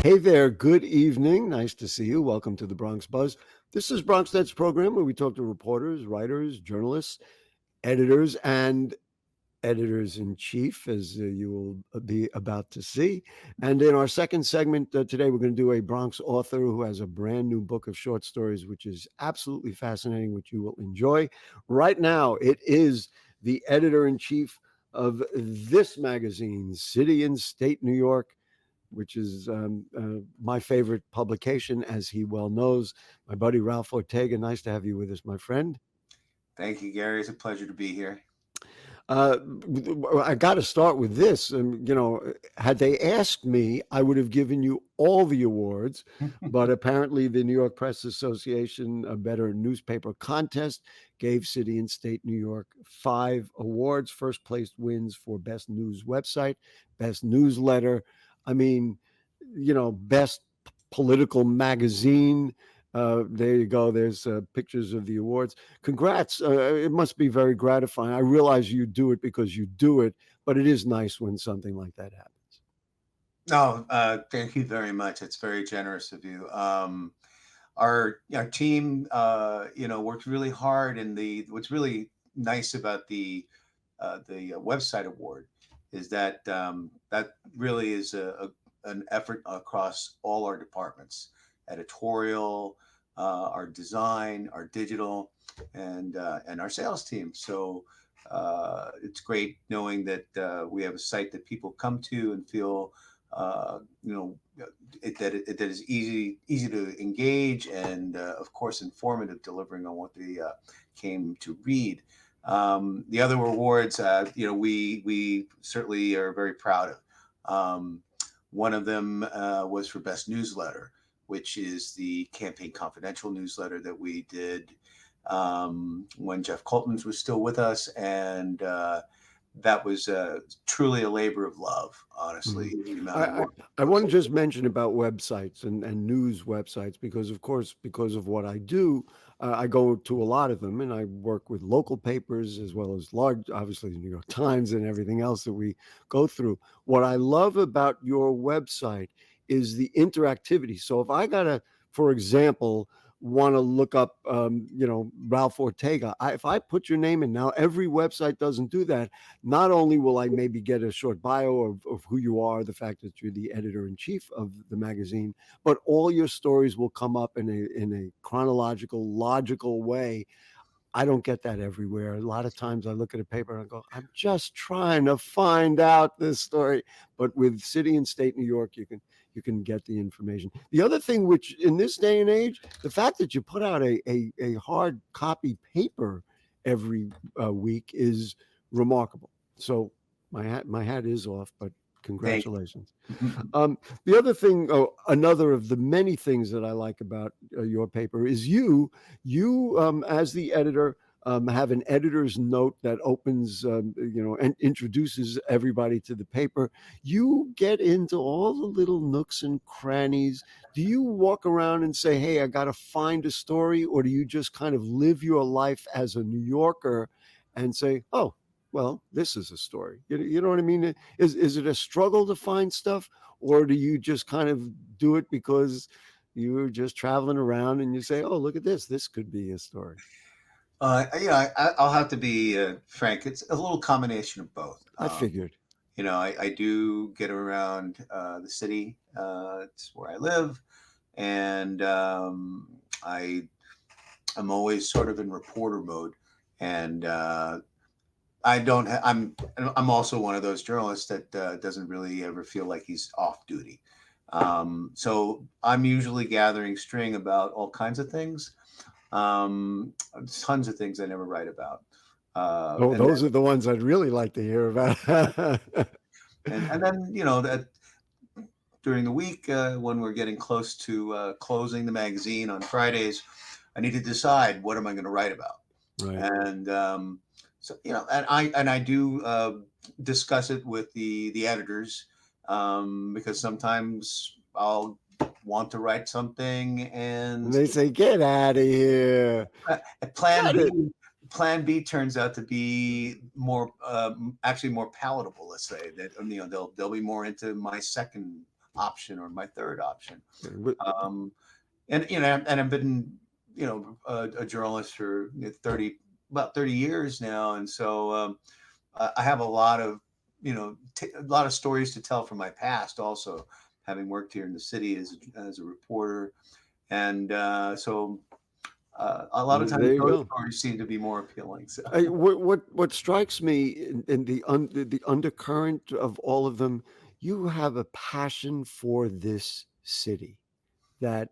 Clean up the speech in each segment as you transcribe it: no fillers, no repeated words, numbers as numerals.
Hey there, good evening. Nice to see you. Welcome to the Bronx Buzz. This is BronxNet's program where we talk to reporters, writers, journalists, editors, and editors in chief, as you will be about to see. And in our second segment today, we're going to do a Bronx author who has a brand new book of short stories, which is absolutely fascinating, which you will enjoy. Right now, it is the editor in chief of this magazine, City and State New York, which is my favorite publication, as he well knows. My buddy Ralph Ortega, nice to have you with us, my friend. Thank you, Gary. It's a pleasure to be here. Uh, I got to start with this. Had they asked me, I would have given you all the awards, but apparently the New York Press Association, a Better Newspaper Contest, gave City and State New York 5 awards. First place wins for Best News Website, Best Newsletter. I mean, Best Political Magazine. There you go. There's pictures of the awards. Congrats. It must be very gratifying. I realize you do it because you do it, but it is nice when something like that happens. No, thank you very much. It's very generous of you. Our team, worked really hard, and the what's really nice about the website award is that that really is an effort across all our departments: editorial, our design, our digital, and our sales team. So it's great knowing that we have a site that people come to and feel uh, you know that is easy to engage, and of course informative, delivering on what they came to read. The other awards, we certainly are very proud of. One of them was for best newsletter, which is the Campaign Confidential newsletter that we did when Jeff Colton was still with us, and that was truly a labor of love, honestly. Mhm. The amount I, of I, work I goes want to into just mention about websites and news websites because, of course, because of what I do, I go to a lot of them and I work with local papers as well as large, obviously, the New York Times and everything else that we go through. What I love about your website is the interactivity. So if I got to, for example, want to look up, Ralph Ortega, if I put your name in now, every website doesn't do that. Not only will I maybe get a short bio of who you are, the fact that you're the editor in chief of the magazine, but all your stories will come up in a chronological, logical way. I don't get that everywhere. A lot of times I look at a paper and I go, I'm just trying to find out this story. But with City and State New York, you can get the information. The other thing, which in this day and age, the fact that you put out a hard copy paper every week is remarkable. So my hat is off, but Thank congratulations. you. The other thing, another of the many things that I like about your paper is you, as the editor, have an editor's note that opens, and introduces everybody to the paper. You get into all the little nooks and crannies. Do you walk around and say, "Hey, I got to find a story," or do you just kind of live your life as a New Yorker and say, "Oh, well, this is a story." You know what I mean? Is it a struggle to find stuff, or do you just kind of do it because you're just traveling around and you say, "Oh, look at this. This could be a story." I'll have to be frank. It's a little combination of both. I figured. I do get around the city. It's where I live, and I'm always sort of in reporter mode, and I don't. I'm also one of those journalists that doesn't really ever feel like he's off duty. So I'm usually gathering string about all kinds of things, um, tons of things I never write about. Oh, And those are the ones I'd really like to hear about. then that during the week, when we're getting close to closing the magazine on Fridays, I need to decide what am I going to write about. Right. And so and I do discuss it with the editors, because sometimes I'll want to write something, And and they say, "Get out of here. uh, plan Cut it." B plan B turns out to be more actually more palatable. Let's say that they'll be more into my second option or my third option. Yeah, but Um, and and I've been a journalist for 30 about 30 years now, and so I have a lot of a lot of stories to tell from my past, also having worked here in the city as a reporter, and a lot of times there you those go. stories seem to be more appealing. So What strikes me in the undercurrent of all of them, you have a passion for this city. That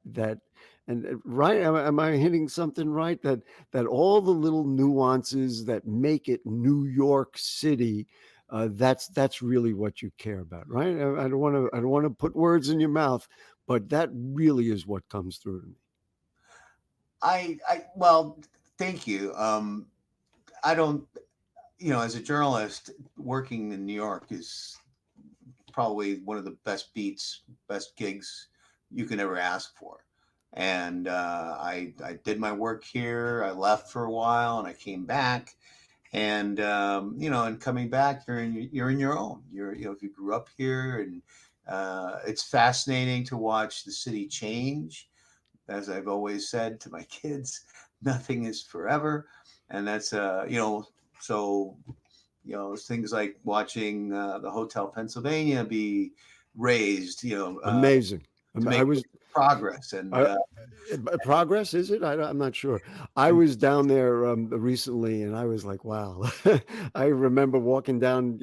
and right, am I hitting something right? That all the little nuances that make it New York City, that's really what you care about, right? I don't want to put words in your mouth, but that really is what comes through to me. I well, thank you. I don't, as a journalist, working in New York is probably one of the best beats, best gigs you can ever ask for. And I did my work here. I left for a while, and I came back. And and coming back, you're in your own. If you grew up here, and it's fascinating to watch the city change. As I've always said to my kids, nothing is forever, and that's so things like watching the Hotel Pennsylvania be raised, Amazing. to I make was progress. And I, progress, is it? I'm not sure. I was down there recently, and I was like, wow. I remember walking down,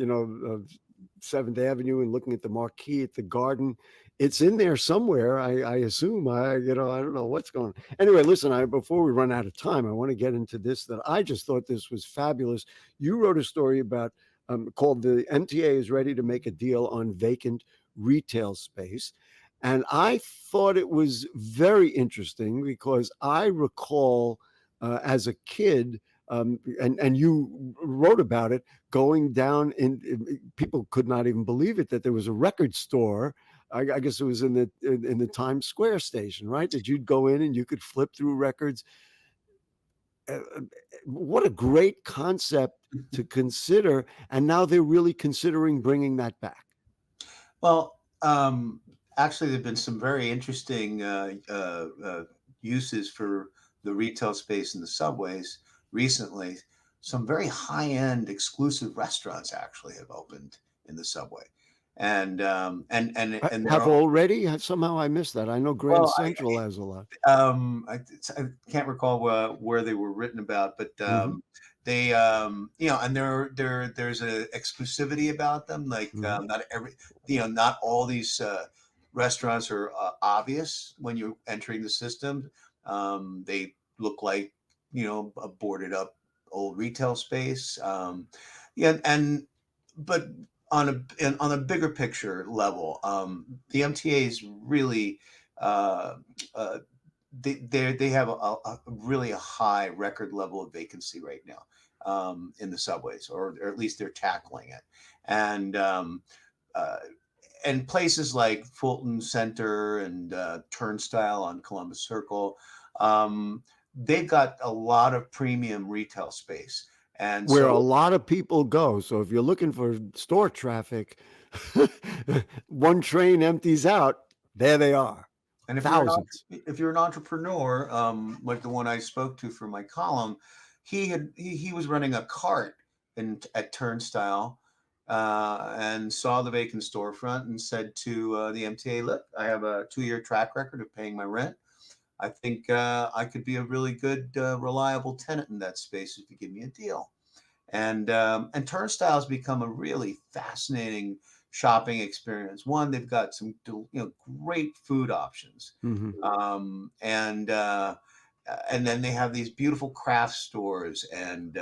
Seventh Avenue and looking at the marquee at the garden. It's in there somewhere. I assume. I don't know what's going on. Anyway, listen. Before we run out of time, I want to get into this. That I just thought this was fabulous. You wrote a story about called "The MTA is ready to make a deal on vacant retail space." And I thought it was very interesting because I recall as a kid, and you wrote about it, going down people could not even believe it, that there was a record store. I guess it was in the Times Square station, right? That you'd go in and you could flip through records. What a great concept to consider. And now they're really considering bringing that back. well, actually, there've been some very interesting uses for the retail space in the subways recently. Some very high-end, exclusive restaurants actually have opened in the subway, and Have they're already? Somehow I missed that. I know Grand well. Central has a lot. I can't recall where they were written about, but Mhm, they, and there's a exclusivity about them. Like mhm. not all these restaurants are obvious when you're entering the system. They look like a boarded up old retail space. Yeah, and but on a bigger picture level, the MTA is really uh, uh, they have a really a high record level of vacancy right now in the subways, or at least they're tackling it. And uh, and places like Fulton Center and Turnstile on Columbus Circle, they've got a lot of premium retail space. And Where a so lot of people go. So if you're looking for store traffic, one train empties out, there they are. And Thousands. if you're an entrepreneur, like the one I spoke to for my column, he was running a cart at Turnstile, and saw the vacant storefront and said to the MTA, "Look, I have a 2-year track record of paying my rent. I think I could be a really good, reliable tenant in that space if you give me a deal." And Turnstile's become a really fascinating shopping experience. One, they've got some great food options, Mhm. and then they have these beautiful craft stores, and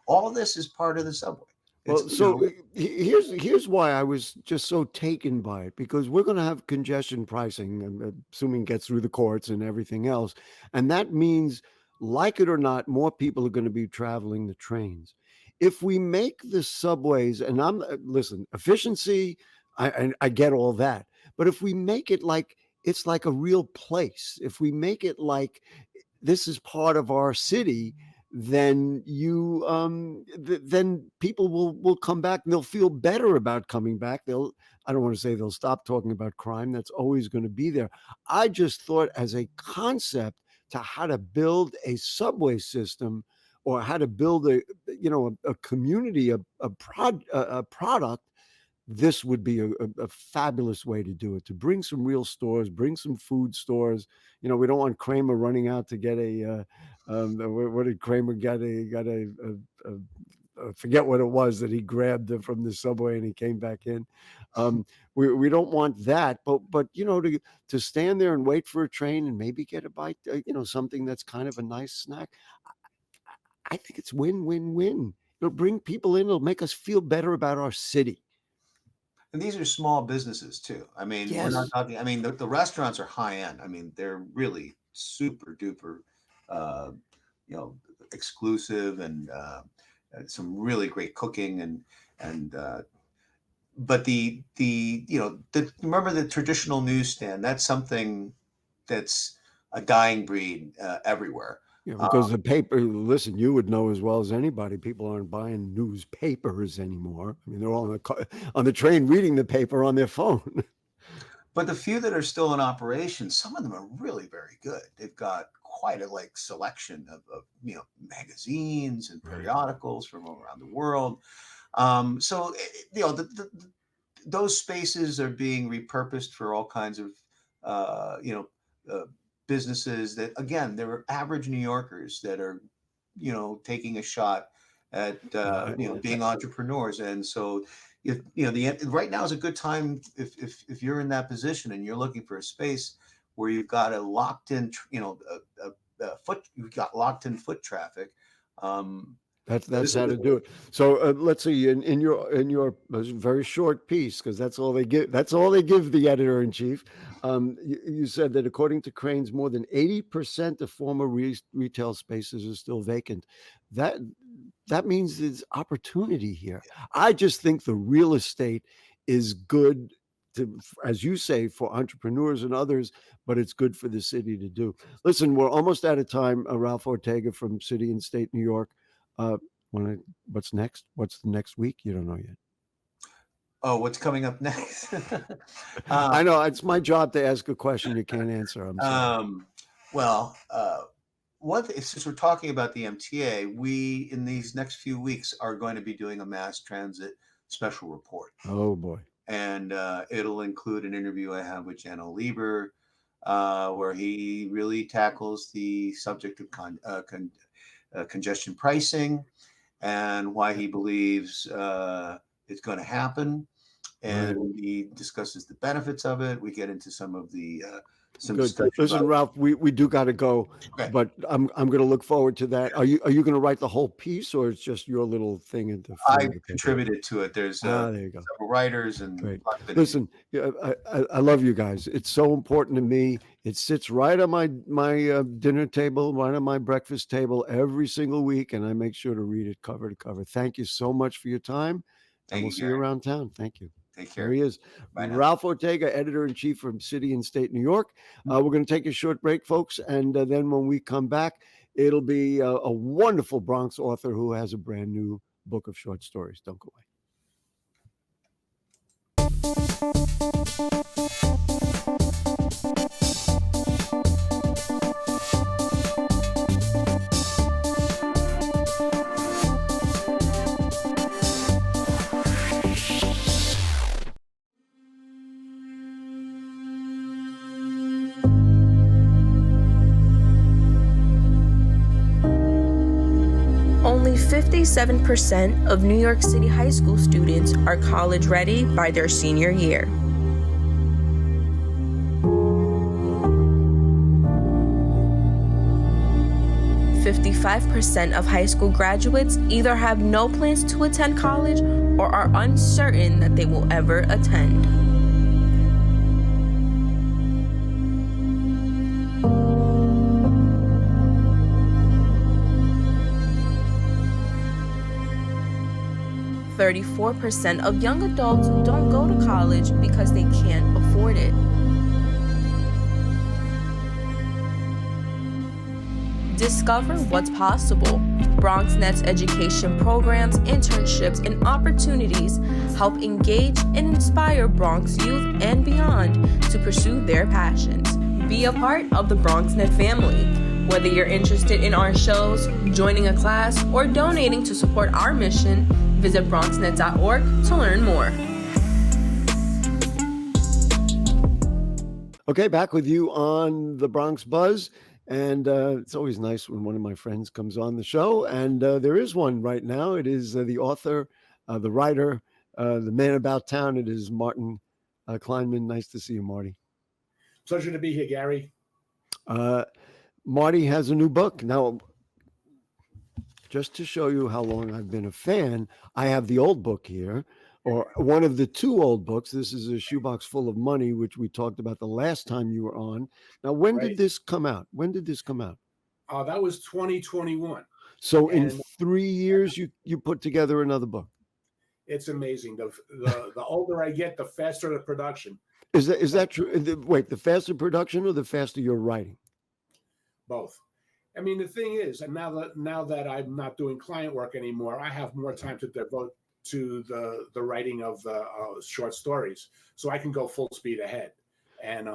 all this is part of the subway. It's Well, so here's why I was just so taken by it, because we're going to have congestion pricing, assuming it gets through the courts and everything else, and that means, like it or not, more people are going to be traveling the trains. If we make the subways, and listen, efficiency, I get all that, but if we make it like it's like a real place, if we make it like this is part of our city, then then people will come back and they'll feel better about coming back. I don't want to say they'll stop talking about crime. That's always going to be there. I just thought as a concept to how to build a subway system or how to build a community, a product, this would be a fabulous way to do it, to bring some real stores, bring some food stores. We don't want Kramer running out to get what did Kramer get? He got forget what it was that he grabbed from the subway and he came back in. We don't want that, but to stand there and wait for a train and maybe get a bite, something that's kind of a nice snack. I think it's win-win-win. It'll bring people in. It'll make us feel better about our city. And these are small businesses too. I mean, we're not Yes. talking. I mean, the restaurants are high end. I mean, they're really super duper, uh, exclusive and some really great cooking and. But remember the traditional newsstand. That's something that's a dying breed everywhere. Because the paper, listen, you would know as well as anybody, people aren't buying newspapers anymore. I mean, they're all on the train reading the paper on their phone. But the few that are still in operation, some of them are really very good. They've got quite a selection of magazines and Right. periodicals from around the world. So those spaces are being repurposed for all kinds of businesses that, again, they're average New Yorkers that are taking a shot at being entrepreneurs. And so right now is a good time if you're in that position and you're looking for a space where you've got a locked in you've got locked in foot traffic. That's how to do it. So let's see in your very short piece, because that's all they give. That's all they give the editor in chief. You said that according to Cranes, more than 80% of former retail spaces are still vacant. That means there's opportunity here. I just think the real estate is good as you say, for entrepreneurs and others, but it's good for the city to do. Listen, we're almost out of time. Ralph Ortega from City and State New York. What's next? What's the next week? You don't know yet. Oh, what's coming up next? I know it's my job to ask a question you can't answer. I'm sorry. Since we're talking about the MTA, we in these next few weeks are going to be doing a mass transit special report. Oh boy! And it'll include an interview I have with Jano Lieber, where he really tackles the subject of congestion pricing and why he believes it's going to happen. And he discusses the benefits of it. We get into some of the Listen, Ralph, we do got to go, but I'm going to look forward to that. Are you going to write the whole piece, or it's just your little thing? I contributed to it. There's there you go. Several writers and great. Listen, I love you guys. It's so important to me. It sits right on my dinner table, right on my breakfast table every single week, and I make sure to read it cover to cover. Thank you so much for your time, and we'll see you around town. Thank you. Take care. There he is. Ralph Ortega, editor-in-chief from City and State New York. We're going to take a short break, folks, and then when we come back, it'll be a wonderful Bronx author who has a brand new book of short stories. Don't go away. Only 57% of New York City high school students are college ready by their senior year. .5% of high school graduates either have no plans to attend college or are uncertain that they will ever attend. .34% of young adults don't go to college because they can't afford it. Discover what's possible. BronxNet's education programs, internships, and opportunities help engage and inspire Bronx youth and beyond to pursue their passions. Be a part of the BronxNet family. Whether you're interested in our shows, joining a class, or donating to support our mission, visit BronxNet.org to learn more. Okay, back with you on the Bronx Buzz. And it's always nice when one of my friends comes on the show. And there is one right now. It is the author, the writer, the man about town. It is Martin Kleinman. Nice to see you, Marty. Pleasure to be here, Gary. Marty has a new book. Now, just to show you how long I've been a fan, I have the old book here, or one of the two old books. This is A Shoebox Full of Money, which we talked about the last time you were on. Now, when did this come out? When did this come out? That was 2021. So in 3 years, you put together another book. It's amazing. The older I get, the faster the production. Is that true? Wait, the faster production or the faster you're writing? Both. I mean, the thing is, and now that I'm not doing client work anymore, I have more time to devote to the writing of the short stories, so I can go full speed ahead. And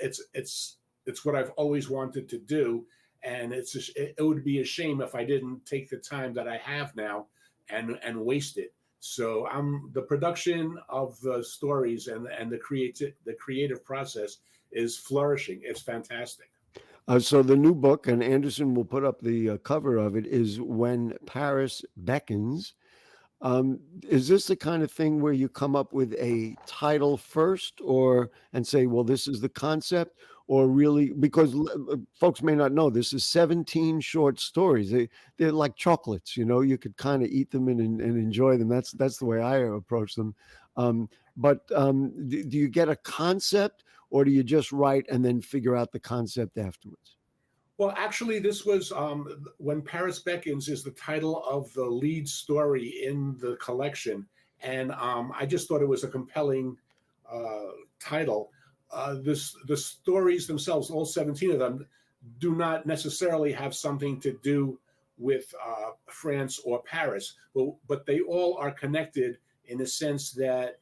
it's what I've always wanted to do, and it would be a shame if I didn't take the time that I have now and waste it. So the production of the stories and the creative process is flourishing. It's fantastic. So the new book, and Anderson will put up the cover of it, is When Paris Beckons. Is this the kind of thing where you come up with a title first and say, well, this is the concept, or really, because folks may not know, this is 17 short stories. They're like chocolates, you could kind of eat them and enjoy them. That's the way I approach them. But do you get a concept, or do you just write and then figure out the concept afterwards? Well, actually, this was When Paris Beckons is the title of the lead story in the collection. And I just thought it was a compelling title. The stories themselves, all 17 of them, do not necessarily have something to do with France or Paris, but they all are connected in the sense that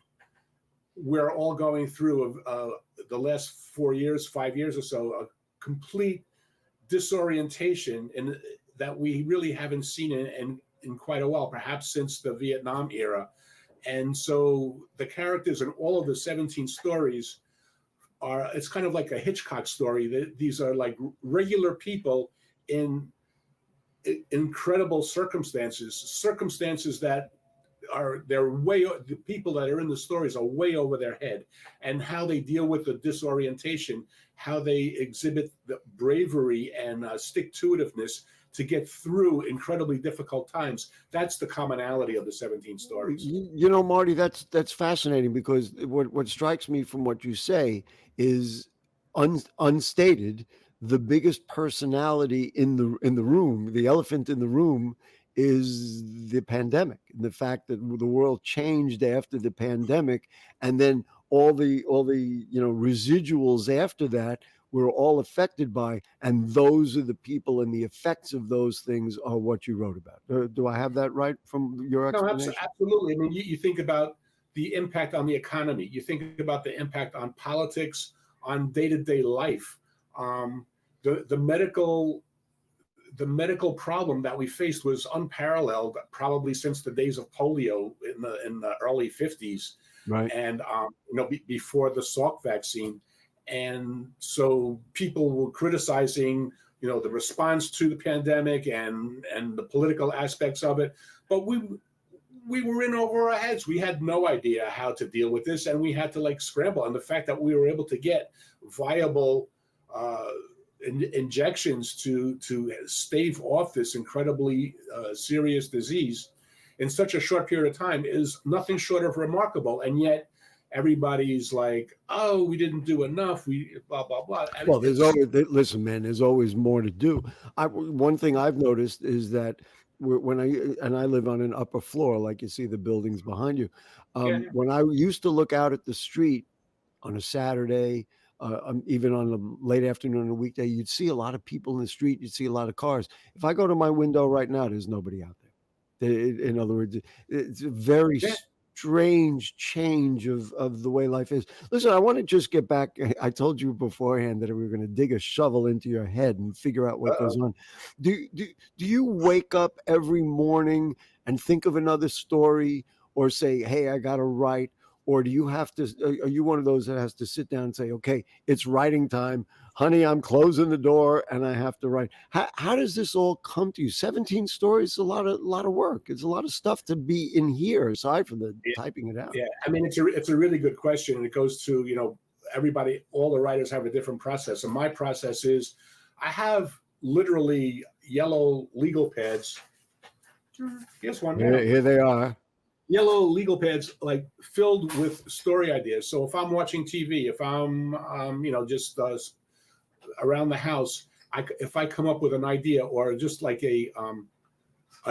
we're all going through the last 5 years or so, a complete disorientation that we really haven't seen in quite a while, perhaps since the Vietnam era. And so the characters in all of the 17 stories it's kind of like a Hitchcock story. These are like regular people in incredible circumstances that the people that are in the stories are way over their head, and how they deal with the disorientation, how they exhibit the bravery and stick-to-itiveness to get through incredibly difficult times. That's the commonality of the 17 stories. Marty, that's fascinating, because what strikes me from what you say is unstated, the biggest personality in the room, the elephant in the room, is the pandemic, and the fact that the world changed after the pandemic, and then all the residuals after that we're all affected by, and those are the people, and the effects of those things are what you wrote about. Do I have that right from your explanation? No, absolutely. I mean, you think about the impact on the economy, you think about the impact on politics, on day-to-day life, the medical problem that we faced was unparalleled, probably since the days of polio in the early 50s, right? And before the Salk vaccine. And so people were criticizing, the response to the pandemic and the political aspects of it. But we were in over our heads. We had no idea how to deal with this, and we had to scramble. And the fact that we were able to get viable injections to stave off this incredibly serious disease in such a short period of time is nothing short of remarkable. And yet everybody's like, oh, we didn't do enough, we blah blah blah. Well, there's always more to do. One thing I've noticed is that when I live on an upper floor, like you see the buildings behind you, when I used to look out at the street on a Saturday, even on a late afternoon on a weekday, you'd see a lot of people in the street. You'd see a lot of cars. If I go to my window right now, there's nobody out there. In other words, it's a very Yeah. strange change of the way life is. Listen, I want to just get back. I told you beforehand that we were going to dig a shovel into your head and figure out what goes on. Do you wake up every morning and think of another story, or say, hey, I got to write? Or do you have to, are you one of those that has to sit down and say, okay, it's writing time, honey, I'm closing the door and I have to write? How does this all come to you? 17 stories, a lot of work. It's a lot of stuff to be in here aside from the typing it out. Yeah, I mean, it's a really good question, and it goes to, everybody, all the writers have a different process. And my process is, I have literally yellow legal pads. Here's one. Here they are. Yellow legal pads, like filled with story ideas. So if I'm watching TV, if I'm, just around the house, if I come up with an idea or just like a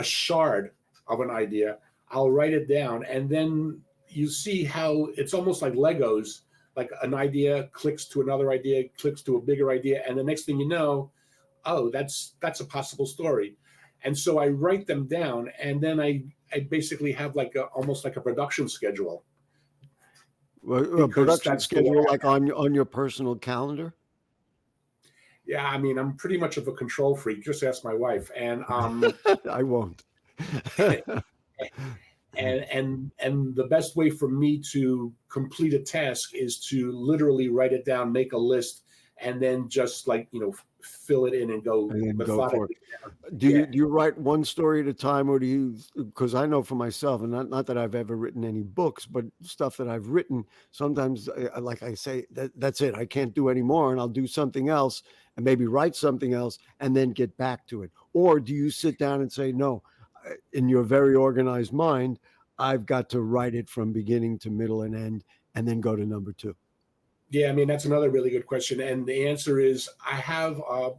shard of an idea, I'll write it down. And then you see how it's almost like Legos, like an idea clicks to another idea, clicks to a bigger idea. And the next thing you know, oh, that's a possible story. And so I write them down, and then I basically have almost like a production schedule. Well, a production schedule like on your personal calendar? Yeah, I mean, I'm pretty much of a control freak. Just ask my wife. And I won't. and the best way for me to complete a task is to literally write it down, make a list, and then just fill it in and go for it. Do you write one story at a time, or do you, because I know for myself, and not that I've ever written any books, but stuff that I've written, sometimes like I say, that's it, I can't do any more, and I'll do something else and maybe write something else and then get back to it? Or do you sit down and say, no, in your very organized mind, I've got to write it from beginning to middle and end and then go to number 2? Yeah, I mean, that's another really good question. And the answer is I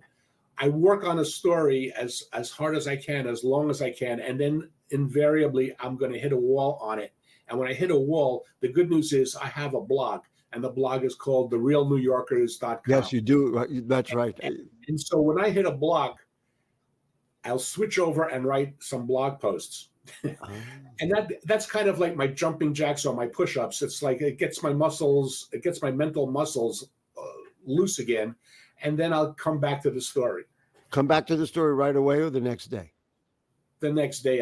work on a story as hard as I can, as long as I can. And then invariably, I'm going to hit a wall on it. And when I hit a wall, the good news is I have a blog, and the blog is called therealnewyorkers.com. Yes, you do. That's right. And so when I hit a block, I'll switch over and write some blog posts. And that's kind of like my jumping jacks or my push-ups. It's like it gets my mental muscles loose again, and then I'll come back to the story. Come back to the story right away or the next day? The next day.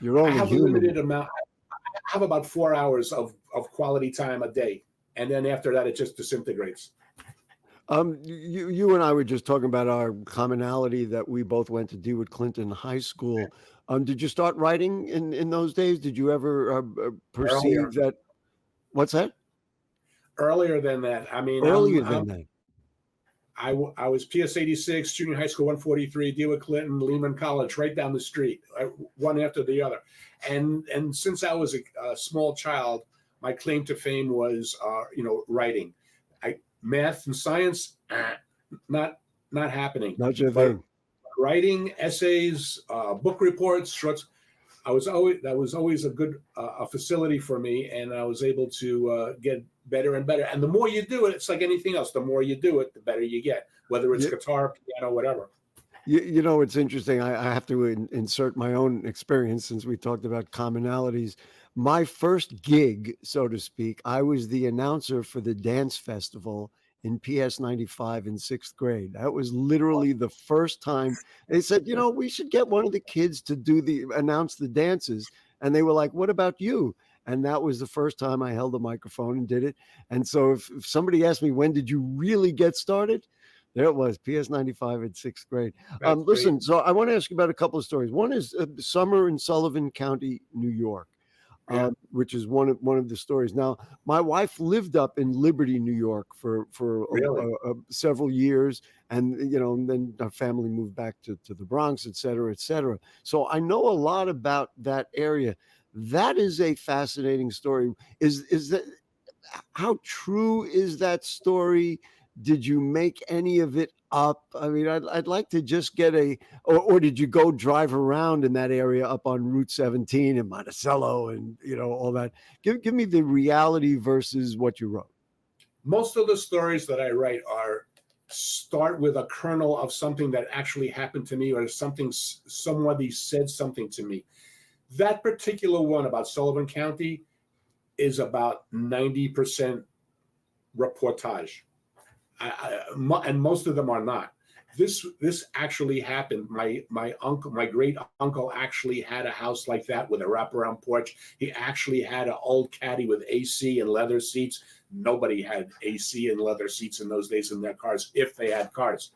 You're only I have human. a limited amount. I have about 4 hours of quality time a day, and then after that, it just disintegrates. You and I were just talking about our commonality that we both went to DeWitt Clinton High School. Did you start writing in those days? Did you ever perceive that? What's that? Earlier than that. I mean, earlier than that. I was PS 86, junior high school 143, DeWitt Clinton, Lehman College, right down the street, one after the other. And since I was a small child, my claim to fame was, writing. Math and science, not happening. Not your thing. Writing, essays, book reports, shorts. That was always a good facility for me, and I was able to get better and better. And the more you do it, it's like anything else. The more you do it, the better you get, whether it's guitar, piano, whatever. It's interesting. I have to insert my own experience since we talked about commonalities. My first gig, so to speak, I was the announcer for the dance festival in PS 95 in 6th grade. That was literally the first time they said, we should get one of the kids to announce the dances. And they were like, what about you? And that was the first time I held a microphone and did it. And so if somebody asked me, when did you really get started? There it was, PS 95 in 6th grade. Listen, so I want to ask you about a couple of stories. One is summer in Sullivan County, New York. Which is one of the stories. Now, my wife lived up in Liberty, New York for several years, and then our family moved back to the Bronx, et cetera, et cetera. So I know a lot about that area. That is a fascinating story. Is that, how true is that story? Did you make any of it up? I mean, I'd like to just get or did you go drive around in that area up on Route 17 in Monticello and all that? Give me the reality versus what you wrote. most of the stories that I write start with a kernel of something that actually happened to me, or somebody said something to me. That particular one about Sullivan County is about 90% reportage, and most of them are not. This actually happened. My uncle, my great uncle, actually had a house like that with a wraparound porch. He actually had an old caddy with AC and leather seats. Nobody had AC and leather seats in those days in their cars, if they had cars.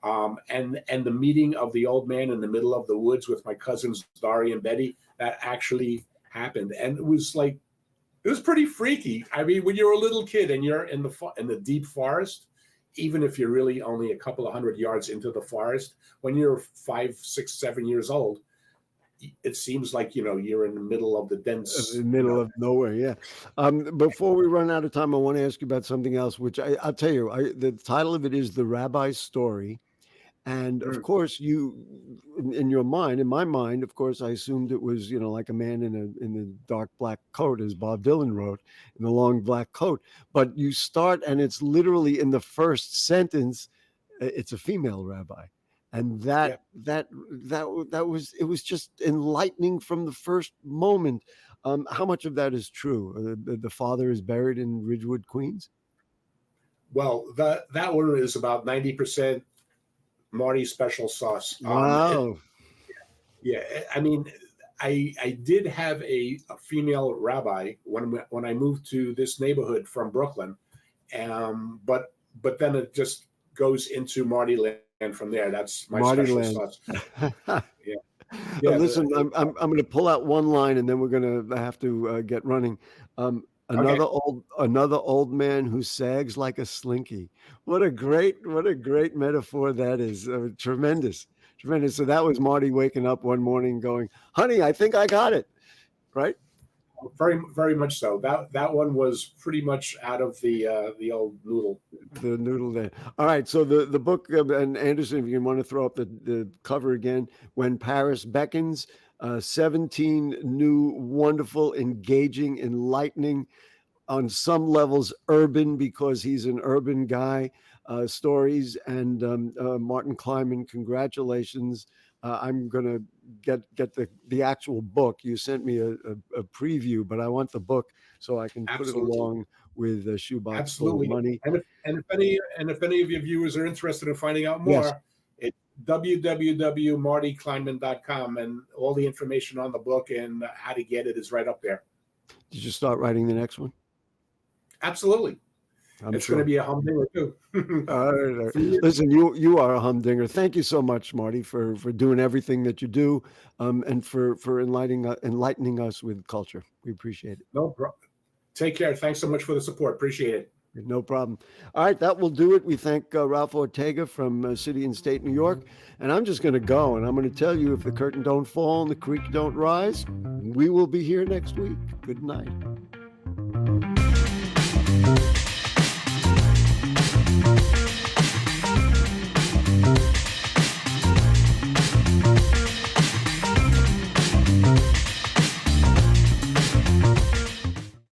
And the meeting of the old man in the middle of the woods with my cousins Dari and Betty, that actually happened, and it was pretty freaky. I mean, when you're a little kid and you're in the deep forest, even if you're really only a couple of 100 yards into the forest, when you're 5, 6, 7 years old, it seems like, you're in the middle of the dense, of nowhere. Yeah. Before we run out of time, I want to ask you about something else, which I'll tell you. The title of it is The Rabbi's Story. And of course, in my mind, of course, I assumed it was, like a man in a dark black coat, as Bob Dylan wrote, in a long black coat. But you start, and it's literally in the first sentence, it's a female rabbi, and that was just enlightening from the first moment. How much of that is true? The father is buried in Ridgewood, Queens. Well, that one is about 90%. Marty special sauce. Wow. I mean, I did have a female rabbi when I moved to this neighborhood from Brooklyn, but then it just goes into Marty land from there. That's my Marty special land. sauce. Yeah. Listen, I'm going to pull out one line, and then we're going to have to get running. Another old man who sags like a slinky. What a great metaphor that is. Tremendous. So that was Marty waking up one morning going, "Honey, I think I got it." Right? Very, very much so. That one was pretty much out of the old noodle. The noodle there. All right. So the book, and Anderson, if you want to throw up the cover again, When Paris Beckons. 17 new, wonderful, engaging, enlightening, on some levels urban, because he's an urban guy, stories. And Martin Kleinman, congratulations. I'm going to get the actual book. You sent me a preview, but I want the book so I can put it along with Shoebox Full of Money. And if any of your viewers are interested in finding out more, yes, it's www.martykleinman.com, and all the information on the book and how to get it is right up there. Did you start writing the next one? Absolutely. It's going to be a humdinger too. Listen, you are a humdinger. Thank you so much, Marty, for doing everything that you do, and for enlightening us with culture. We appreciate it. No problem. Take care. Thanks so much for the support. Appreciate it. No problem. All right, that will do it. We thank Ralph Ortega from City and State, New York. And I'm just going to go, and I'm going to tell you, if the curtain don't fall and the creek don't rise, we will be here next week. Good night.